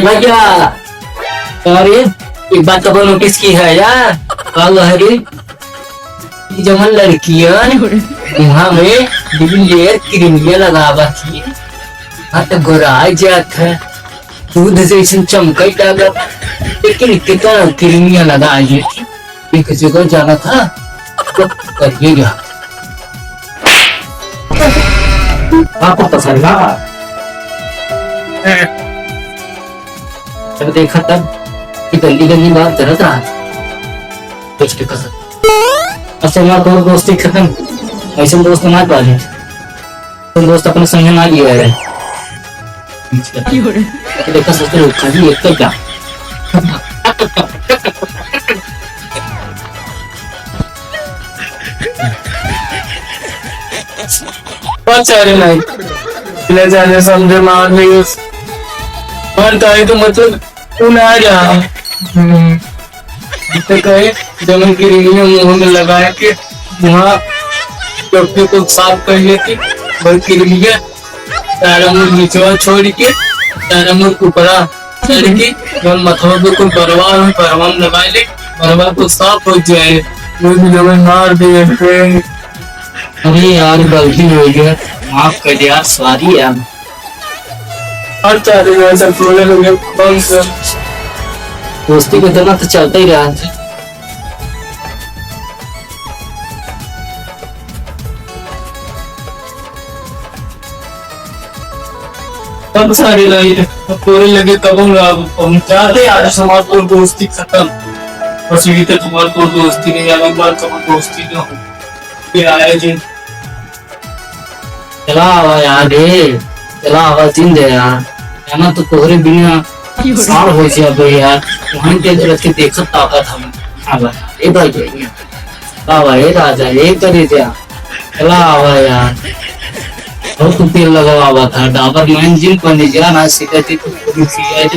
भैया अरे एक बात तो नोटिस की है यार, कल हरे जब लड़कियां वहाँ में लेयर क्रीमिया लगावा थी, हाँ तो गोराई जात है, दूध जैसे चमकई टागत, लेकिन कितना क्रीमिया लगा थी। एक जगह जाना था तो करिए गया आपको पसंद था। जब देखा तब गंदी गंदी बात करत रहा कुछ के कसम। अच्छा यार तो दोस्ती खत्म, ऐसे दोस्त ना पाले, तुम दोस्त अपने संग ना लिया है। देखा सोचते लोग खाली एक तो क्या अरे नहीं ले जाने समझे मार नहीं और कहे तो मतलब तू ना जा तो कहे जमीन की रिंगियां मुंह में लगा के वहाँ डॉक्टर को साफ कर लेती बल्कि रिंगियां सारा मुंह नीचे छोड़ के सारा मुंह ऊपरा छोड़ के जब मथवा पे कोई परवान लगा ले परवा तो साफ हो जाए वो भी जमीन मार दे। अरे यार गलती हो गया माफ कर दे यार, सॉरी यार। और चारे वैसा बोले लोगे कौन सा दोस्ती के इतना तो चलता ही रहा था। कब सारी लाइट पूरे लगे कब पहुंचाते यार समाज को दोस्ती खत्म बस यही तो तुम्हारे को दोस्ती नहीं अलग बार कब दोस्ती न हो फिर आया जी चला आवा यार रे चला आवा जिंद यार ना तो तोहरे बिना साल हो जाए यार वहां के रख के देखत ताकत हम आवा ए भाई जाइए आवा ए राजा ए करे जा चला आवा यार बहुत तो तेल लगावा था डाबर मैन जिन पर निजा ना सिकती तो सीआई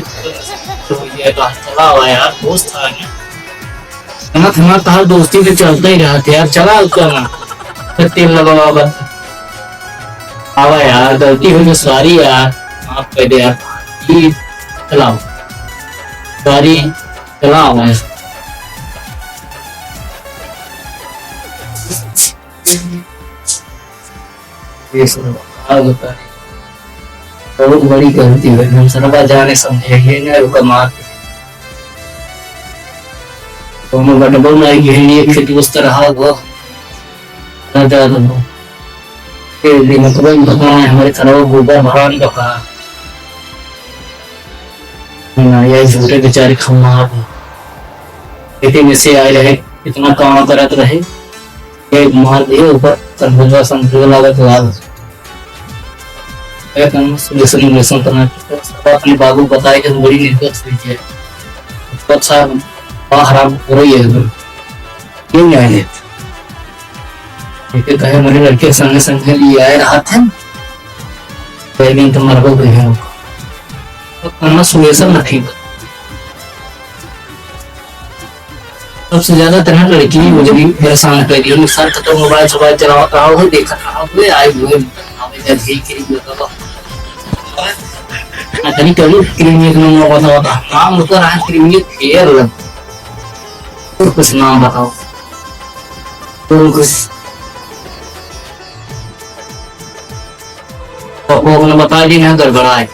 तो ये चला आवा यार दोस्त था ना थमा था दोस्ती से चलता ही रहा था यार चला उसका ना तेल लगावा आवा यार गलती हो गई सॉरी यार माफ कर दे यार चलाओ सॉरी चलाओ यार बहुत बड़ी गलती है हम सरवा जाने समझे ये ना रुका मार दोनों गटबल में घेरनी एक खेती उस तरह वो ना जा दो मतलब हमारे खराब गोबर भगवान का कहा ये झूठे बेचारे खम्मा खेती में से आए रहे इतना काम करत रहे ये मार दिए ऊपर संभुजवा संभुजवा लागत लाग एक हम सोल्यूशन करना अपने बाबू बताए कि बड़ी निर्गत हुई है बहुत सारा हराम हो रही है क्यों नहीं आए ठीक है मेरे लड़के संग संग लिए आए रहा था लेकिन तुम्हारा को है तो करना सोल्यूशन नहीं सबसे ज्यादा तरह लड़की मुझे भी परेशान कर दी सर तो मोबाइल सोबाइल चला रहा हो देखा रहा हुए आए हुए तनी कभी क्रीमियत नाम बताओ नाम उसका रहा क्रीमियत फेयर लग कुछ नाम बताओ तो कुछ बता दी ना गड़बड़ा है।